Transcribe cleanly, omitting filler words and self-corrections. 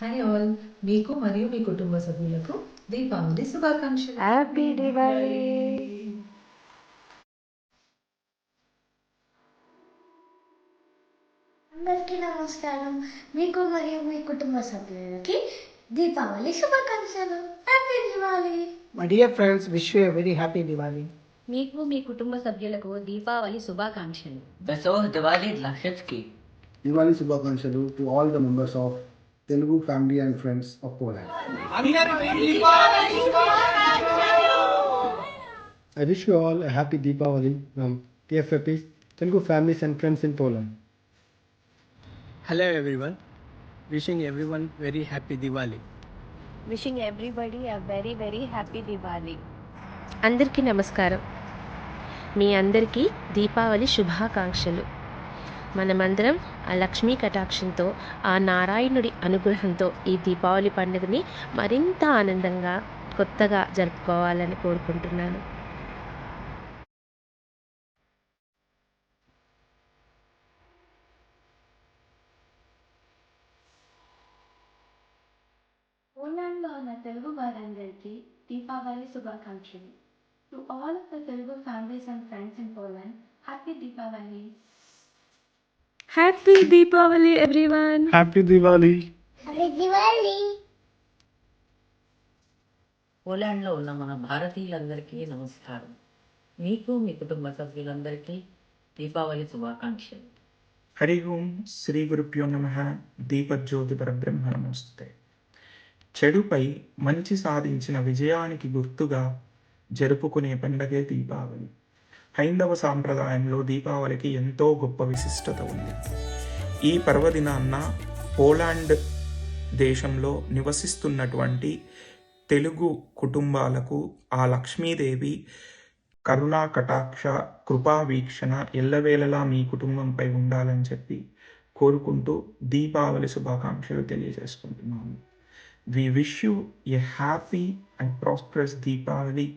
Hi all, మీకు మరియు మీ కుటుంబ సభ్యులకు దీపావళి శుభాకాంక్షలు. హ్యాపీ దివాళీ. అందరికీ నమస్కారం. మీకు మరియు మీ కుటుంబ సభ్యులకి దీపావళి శుభాకాంక్షలు. Happy Diwali. My dear friends, wish you a very happy Diwali. మీకు మీ కుటుంబ సభ్యులకు దీపావళి శుభాకాంక్షలు. Beso Diwali Dlashevsky. Diwali Shubhakankshalu to all the members of Telugu family and friends of Poland. I wish you all a happy Deepavali from TFFP, Telugu families and friends in Poland. Hello everyone, wishing everyone very happy Diwali. Wishing everybody a very very happy Diwali. అందరికీ నమస్కారం. మీ అందరికీ దీపావళి శుభాకాంక్షలు. మనమందరం ఆ లక్ష్మీ కటాక్షంతో, ఆ నారాయణుడి అనుగ్రహంతో ఈ దీపావళి పండుగని మరింత ఆనందంగా కొత్తగా జరుపుకోవాలని కోరుకుంటున్నాను. పోలాండ్లో ఉన్న తెలుగు వారందరికీ దీపావళి శుభాకాంక్షలు. To all of the Telugu families and friends in Poland, happy Deepavali. Happy Deepavali everyone. Happy Diwali. Happy Diwali. పోలాండ్లో ఉన్న మన భారతీయులందరికీ నమస్కారం. మీకు మీ కుటుంబ సభ్యులందరికీ దీపావళి శుభాకాంక్షలు. హరి ఓం శ్రీ గురుభ్యో నమః. దీపజ్యోతి పరబ్రహ్మ నమస్తే. చెడుపై మంచి సాధించిన విజయానికి గుర్తుగా జరుపుకునే పండగే దీపావళి. హైందవ సాంప్రదాయంలో దీపావళికి ఎంతో గొప్ప విశిష్టత ఉంది. ఈ పర్వదినాన్న పోలాండ్ దేశంలో నివసిస్తున్నటువంటి తెలుగు కుటుంబాలకు ఆ లక్ష్మీదేవి కరుణా కటాక్ష కృపా వీక్షణ ఎల్లవేళలా మీ కుటుంబంపై ఉండాలని చెప్పి కోరుకుంటూ దీపావళి శుభాకాంక్షలు తెలియజేసుకుంటున్నాము. We wish you a happy and prosperous Deepavali